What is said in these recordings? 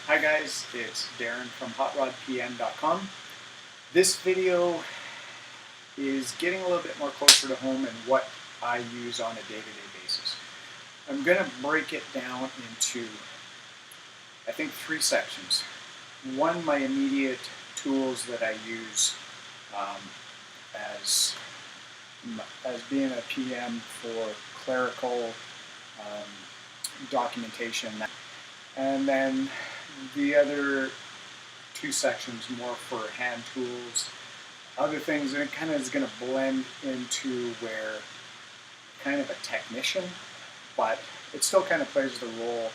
Hi guys, it's Darren from HotRodPN.com. This video is getting a little bit more closer to home and what I use on a day-to-day basis. I'm going to break it down into, I think, 3 sections. One, my immediate tools that I use as being a PM for clerical documentation, and then the other 2 sections more for hand tools, other things, and it kind of is going to blend into where kind of a technician, but it still kind of plays the role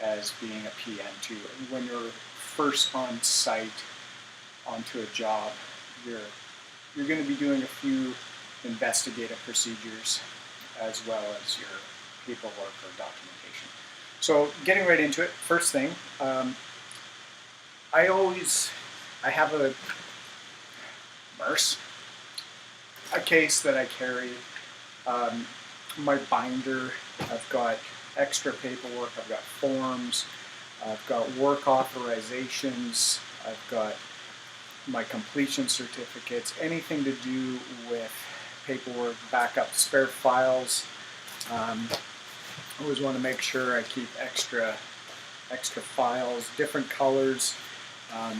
as being a PM too. When you're first on site onto a job, you're going to be doing a few investigative procedures as well as your paperwork or documentation. So getting right into it, first thing, I have a MERS, a case that I carry, my binder. I've got extra paperwork, I've got forms, I've got work authorizations, I've got my completion certificates, anything to do with paperwork, backup, spare files. I always want to make sure I keep extra files, different colors.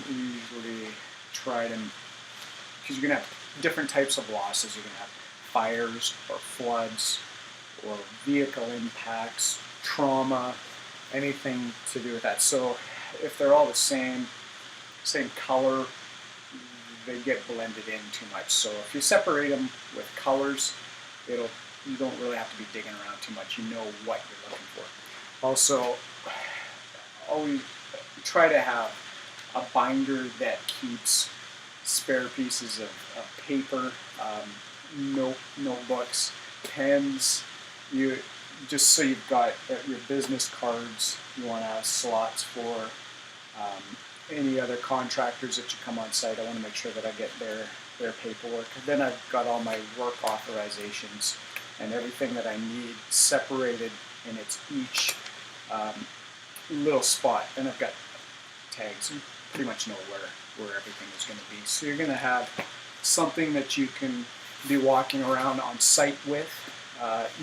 We usually try to, because you're going to have different types of losses. You're going to have fires or floods or vehicle impacts, trauma, anything to do with that. So if they're all the same color, they get blended in too much. So if you separate them with colors, you don't really have to be digging around too much. You know what you're looking for. Also, always try to have a binder that keeps spare pieces of paper, notebooks, pens. Just so you've got your business cards. You want to have slots for any other contractors that you come on site. I want to make sure that I get their paperwork. And then I've got all my work authorizations and everything that I need separated in its each little spot. And I've got tags. You pretty much know where everything is going to be. So you're going to have something that you can be walking around on site with,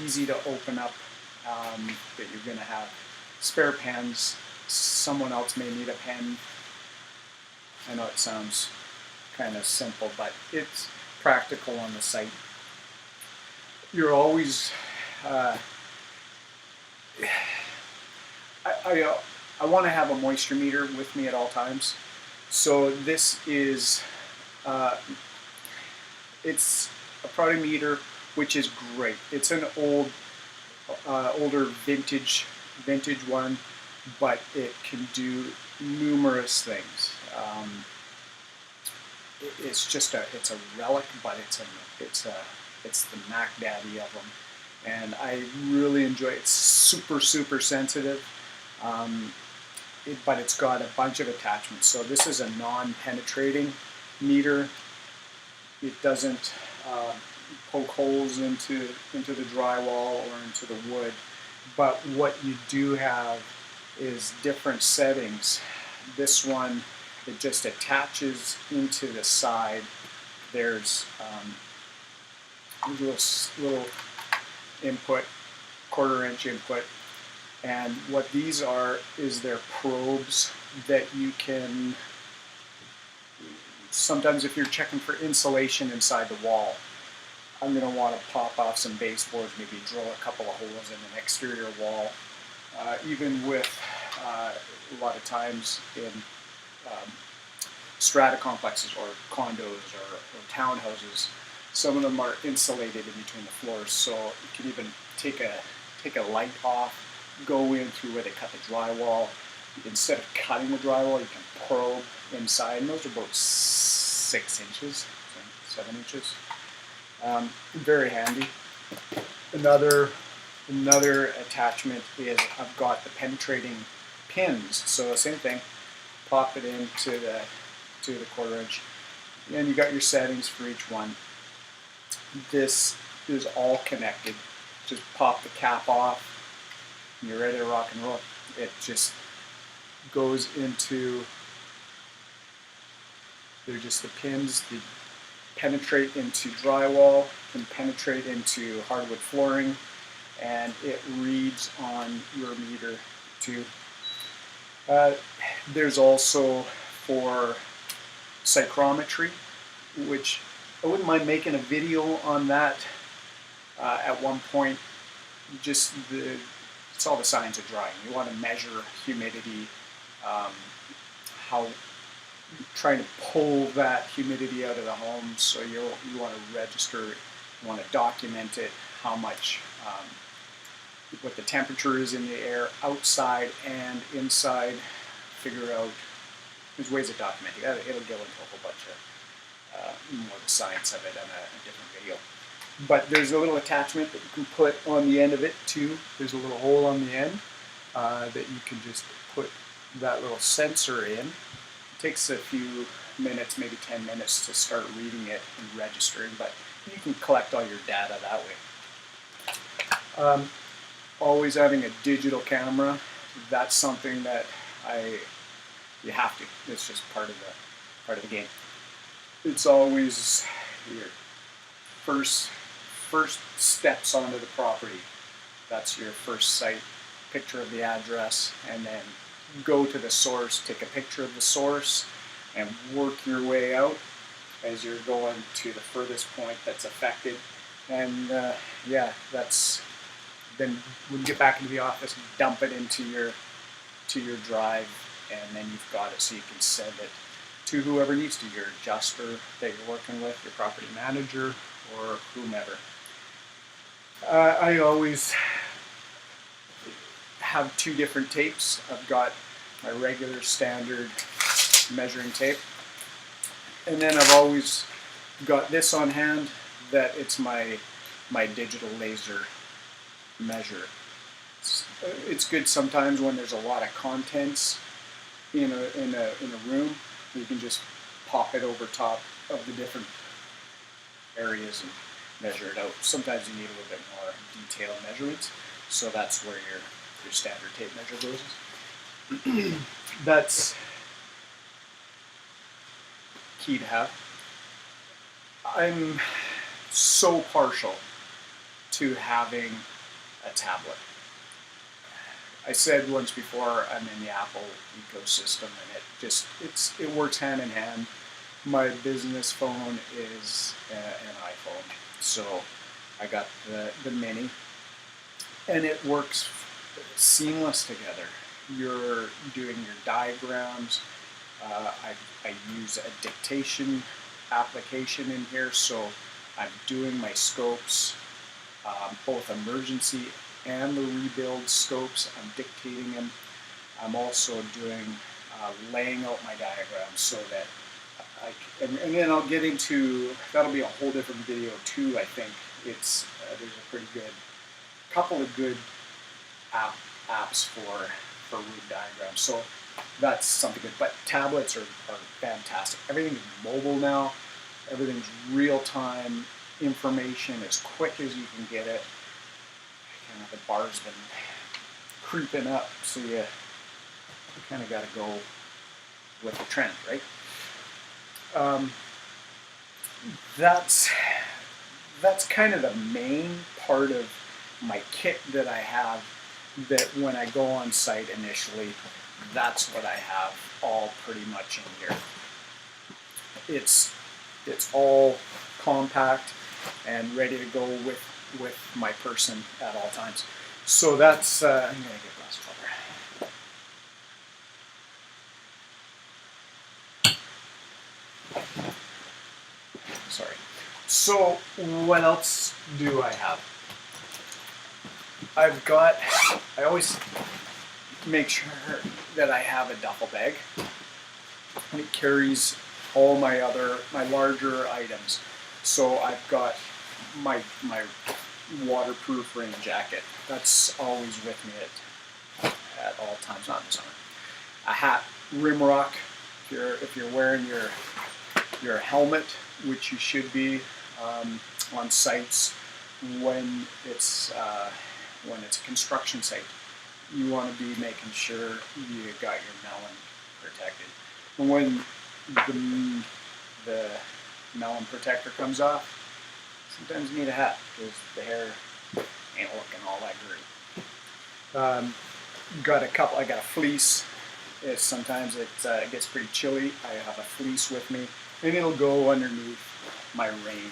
easy to open up, that you're going to have spare pens. Someone else may need a pen. I know it sounds kind of simple, but it's practical on the site. You're always, I want to have a moisture meter with me at all times. So this is, it's a product meter, which is great. It's an older vintage one, but it can do numerous things. It's a relic, but it's the Mac Daddy of them, and I really enjoy it. It's super sensitive, but it's got a bunch of attachments. So this is a non-penetrating meter. It doesn't poke holes into the drywall or into the wood, but what you do have is different settings. This one, it just attaches into the side. There's little input, 1/4 inch input, and what these are is they're probes that you can, sometimes if you're checking for insulation inside the wall, I'm going to want to pop off some baseboards, maybe drill a couple of holes in an exterior wall. Even with a lot of times in strata complexes or condos or townhouses, some of them are insulated in between the floors, so you can even take a light off, go in through where they cut the drywall. Instead of cutting the drywall, you can probe inside, and those are about 6 inches, 7 inches. Very handy. Another attachment is I've got the penetrating pins. So same thing, pop it into the 1/4 inch, and you got your settings for each one. This is all connected. Just pop the cap off, and you're ready to rock and roll. It just goes into, they're just the pins that penetrate into drywall, can penetrate into hardwood flooring, and it reads on your meter too. There's also for psychrometry, which I wouldn't mind making a video on that at one point. Just it's all the signs of drying. You want to measure humidity, how trying to pull that humidity out of the home. So you want to register, you want to document it, how much, what the temperature is in the air outside and inside. Figure out, there's ways of documenting that. It'll go into a whole bunch of more the science of it in a different video. But there's a little attachment that you can put on the end of it too. There's a little hole on the end that you can just put that little sensor in. It takes a few minutes, maybe 10 minutes to start reading it and registering, but you can collect all your data that way. Always having a digital camera, that's something that you have to. It's just part of the game. It's always your first steps onto the property. That's your first site, picture of the address, and then go to the source, take a picture of the source, and work your way out as you're going to the furthest point that's affected. And yeah, that's, then when you get back into the office, dump it into your drive, and then you've got it so you can send it to whoever needs to, your adjuster that you're working with, your property manager, or whomever. I always have two different tapes. I've got my regular standard measuring tape, and then I've always got this on hand that it's my digital laser measure. It's good sometimes when there's a lot of contents in a room. You can just pop it over top of the different areas and measure it out. Sometimes you need a little bit more detailed measurements, so that's where your standard tape measure goes. That's key to have. I'm so partial to having a tablet. I said once before, I'm in the Apple ecosystem, and it works hand in hand. My business phone is an iPhone, so I got the mini, and it works seamless together. You're doing your diagrams. I use a dictation application in here, so I'm doing my scopes, both emergency and the rebuild scopes. I'm dictating them. I'm also doing laying out my diagrams so that and then I'll get into, that'll be a whole different video too. I think it's there's a pretty good couple of good apps for roof diagrams, so that's something good. But tablets are fantastic. Everything's mobile now. Everything's real time information as quick as you can get it. Kind of the bar's been creeping up, so you kind of got to go with the trend, right? That's kind of the main part of my kit that I have, that when I go on site initially, that's what I have all pretty much in here. It's all compact and ready to go with my person at all times. So that's, I'm going to get a glass of water. Sorry. So what else do I have? I always make sure that I have a duffel bag, and it carries all my larger items. So I've got my waterproof rain jacket. That's always with me at all times, not in the summer. A hat, rim rock, if you're wearing your helmet, which you should be on sites when it's a construction site. you want to be making sure you got your melon protected. And when the melon protector comes off, sometimes you need a hat because the hair ain't looking all that great. I got a fleece. Sometimes it gets pretty chilly. I have a fleece with me, and it'll go underneath my rain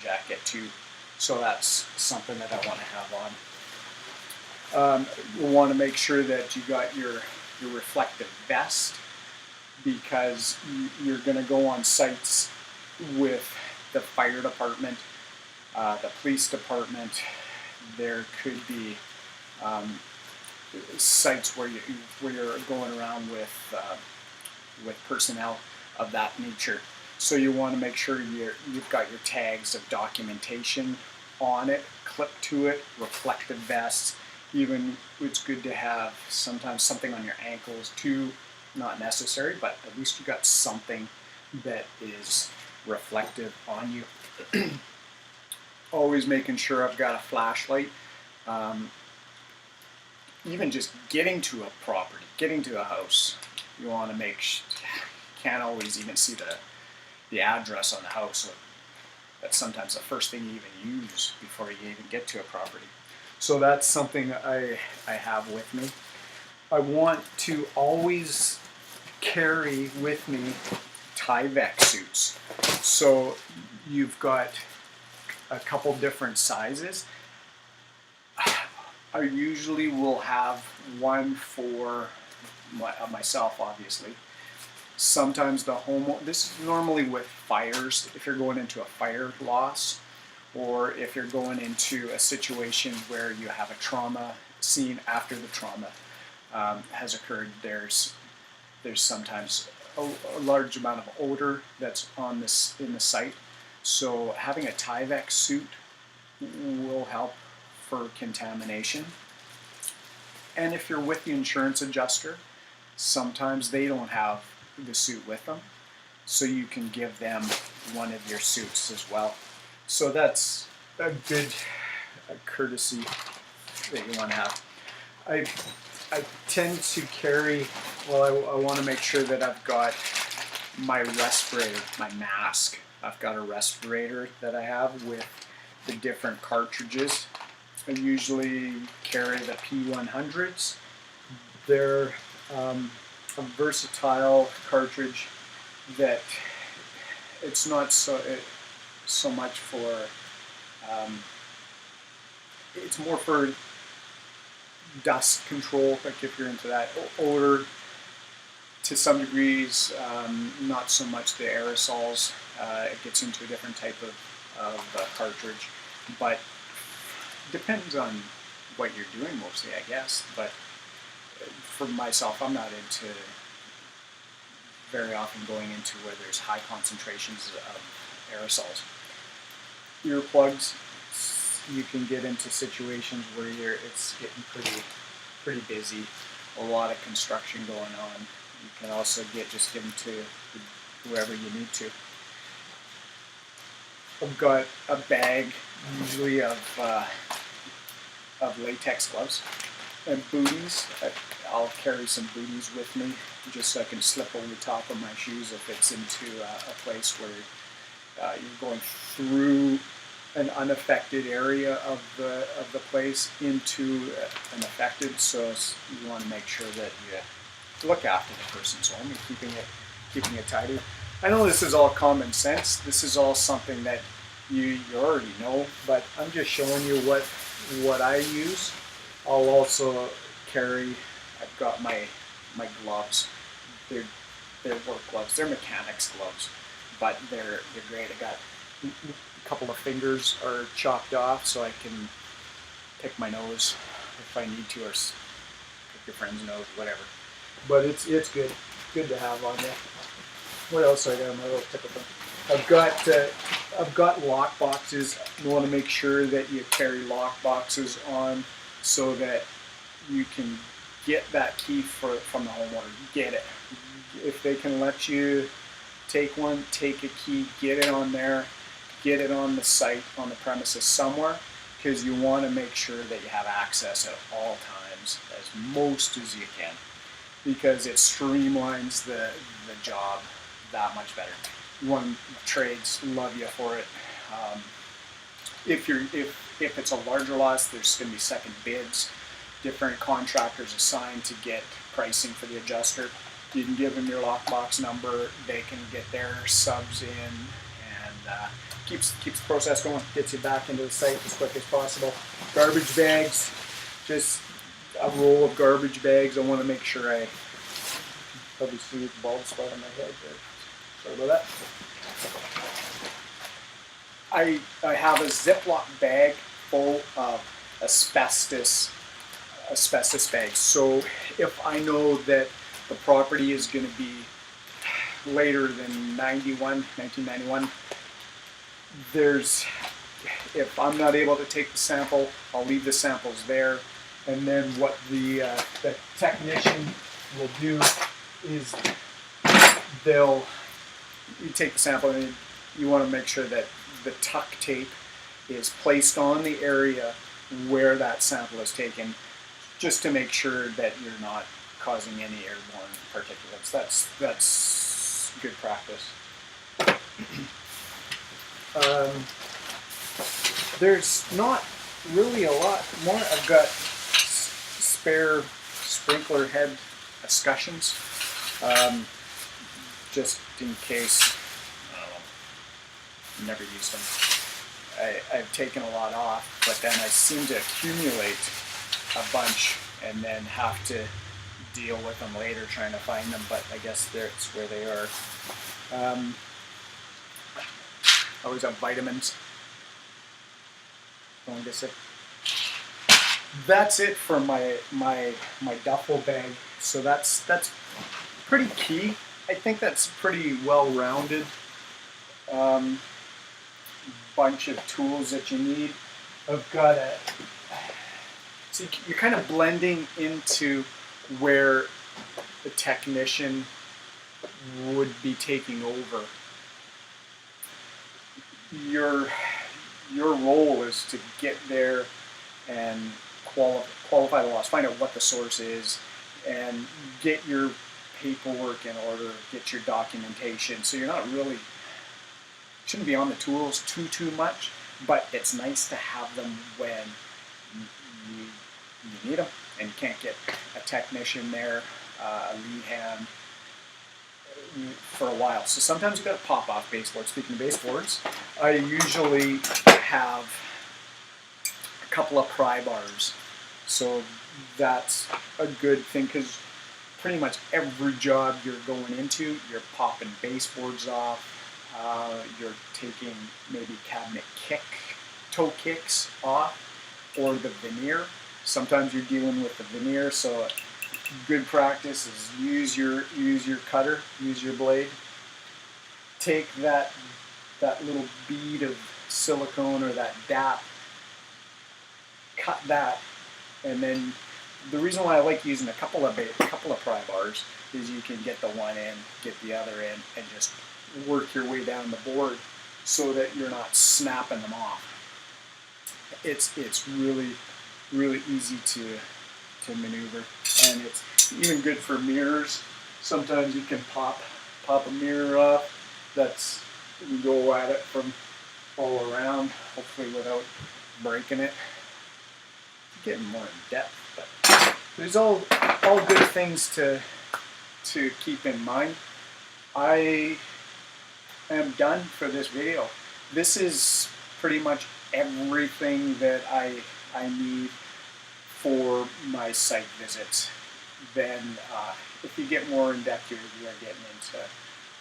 jacket too. So that's something that I want to have on. You want to make sure that you got your reflective vest, because you're going to go on sites with the fire department, the police department. There could be sites where you're going around with personnel of that nature. So you want to make sure you've got your tags of documentation on it, clipped to it, reflective vests. Even it's good to have sometimes something on your ankles too. Not necessary, but at least you got something that is reflective on you. Always making sure I've got a flashlight. Even just getting to a property, getting to a house, you want to can't always even see the address on the house. So that's sometimes the first thing you even use before you even get to a property. So that's something I have with me. I want to always carry with me Tyvek suits. So you've got a couple different sizes. I usually will have one for myself, obviously. Sometimes this is normally with fires, if you're going into a fire loss, or if you're going into a situation where you have a trauma scene after the trauma has occurred. There's sometimes a large amount of odor that's in the site. So having a Tyvek suit will help for contamination. And if you're with the insurance adjuster, sometimes they don't have the suit with them, so you can give them one of your suits as well. So that's a good courtesy that you want to have. I tend to carry, I want to make sure that I've got my respirator, my mask. I've got a respirator that I have with the different cartridges. I usually carry the P100s. They're a versatile cartridge that it's not so much for, it's more for dust control, like if you're into that. Odor to some degrees, not so much the aerosols. It gets into a different type of cartridge, but depends on what you're doing mostly, I guess. But for myself, I'm not into very often going into where there's high concentrations of aerosols. Earplugs, you can get into situations where it's getting pretty busy, a lot of construction going on. You can also just give them to whoever you need to. I've got a bag, usually of latex gloves and booties. I'll carry some booties with me just so I can slip over the top of my shoes if it's into a place where you're going through an unaffected area of the place into an affected. So you want to make sure that you look after the person's home and keeping it tidy. I know this is all common sense. This is all something that you already know, but I'm just showing you what I use. I'll also carry, I've got my gloves. They're work gloves. They're mechanics gloves, but they're great. I got a couple of fingers are chopped off so I can pick my nose if I need to, or pick your friend's nose, whatever. But it's good to have on there. What else I got on my little typical? I've got lock boxes. You want to make sure that you carry lock boxes on so that you can get that key from the homeowner. Get it. If they can let you take one, take a key, get it on there, get it on the site, on the premises somewhere, because you want to make sure that you have access at all times as most as you can, because it streamlines the job that much better. One, trades love you for it. If it's a larger loss, there's going to be second bids. Different contractors assigned to get pricing for the adjuster. You can give them your lockbox number. They can get their subs in, and keeps the process going. Gets you back into the site as quick as possible. Garbage bags, just a roll of garbage bags. I want to make sure I probably see the bald spot on my head there. Sorry about that. I have a Ziploc bag full of asbestos bags. So if I know that the property is going to be later than 1991, if I'm not able to take the sample, I'll leave the samples there, and then what the technician will do is you take the sample, and you want to make sure that the tuck tape is placed on the area where that sample is taken, just to make sure that you're not causing any airborne particulates. That's good practice. There's not really a lot more. I've got spare sprinkler head escutcheons, just in case. I don't know, never used them. I've taken a lot off, but then I seem to accumulate a bunch and then have to deal with them later trying to find them, but I guess that's where they are. I always have vitamins. That's it for my duffel bag. So that's pretty key. I think that's pretty well-rounded bunch of tools that you need. I've got so you're kind of blending into where the technician would be taking over. Your role is to get there and qualify the loss, find out what the source is, and get your paperwork in order, get your documentation. So you're not really, shouldn't be on the tools too much, but it's nice to have them when you need them and you can't get a technician there, a lead hand, for a while. So sometimes you've got to pop off baseboards. Speaking of baseboards, I usually have a couple of pry bars. So that's a good thing, because pretty much every job you're going into, you're popping baseboards off, you're taking maybe cabinet toe kicks off, or the veneer. Sometimes you're dealing with the veneer, so good practice is use your cutter, use your blade. Take that little bead of silicone or that DAP, cut that, and then the reason why I like using a couple of pry bars is you can get the one end, get the other end, and just work your way down the board so that you're not snapping them off. It's really easy to maneuver, and it's even good for mirrors. Sometimes you can pop a mirror off. You can go at it from all around, hopefully without breaking it. Getting more in depth, but there's all good things to keep in mind. I am done for this video. This is pretty much everything that I need for my site visits. Then if you get more in depth, you're getting into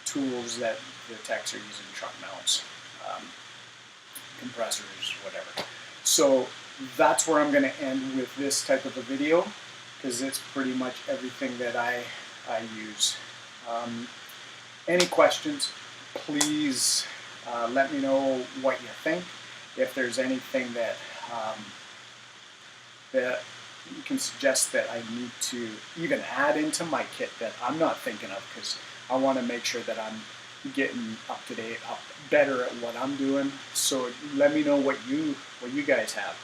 tools that the techs are using, truck mounts, compressors, whatever. So that's where I'm going to end with this type of a video, because it's pretty much everything that I use. Any questions, please let me know what you think. If there's anything that that you can suggest that I need to even add into my kit that I'm not thinking of, because I want to make sure that I'm getting up to date, better at what I'm doing. So let me know what you guys have.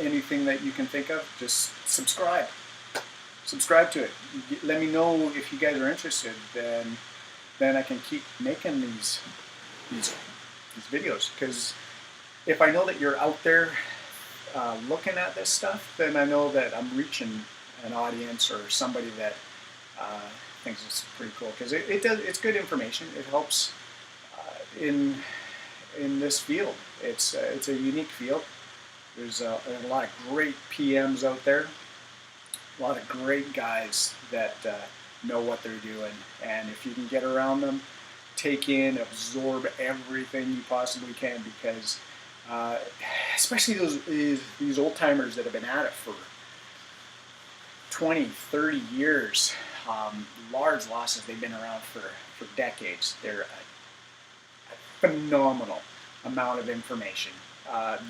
anything that you can think of, just subscribe. Subscribe to it. Let me know if you guys are interested. Then I can keep making these videos. Because if I know that you're out there looking at this stuff, then I know that I'm reaching an audience or somebody that thinks it's pretty cool. Because it's good information. It helps in this field. It's a unique field. There's a lot of great PMs out there. A lot of great guys that know what they're doing, and if you can get around them, take in, absorb everything you possibly can, because especially these old timers that have been at it for 20, 30 years, large losses. They've been around for decades. They're a phenomenal amount of information.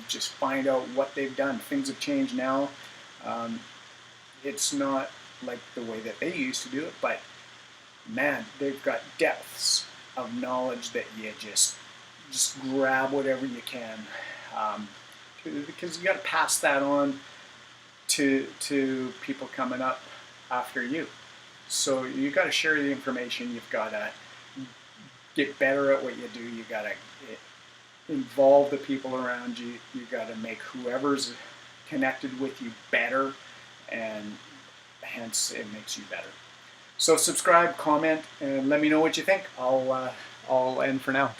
Just find out what they've done. Things have changed now. It's not like the way that they used to do it, but man, they've got depths of knowledge that you just grab whatever you can, because you got to pass that on to people coming up after you. So you got to share the information. You've got to get better at what you do. You got to involve the people around you. You got to make whoever's connected with you better, and hence it makes you better. So subscribe, comment, and let me know what you think. I'll end for now.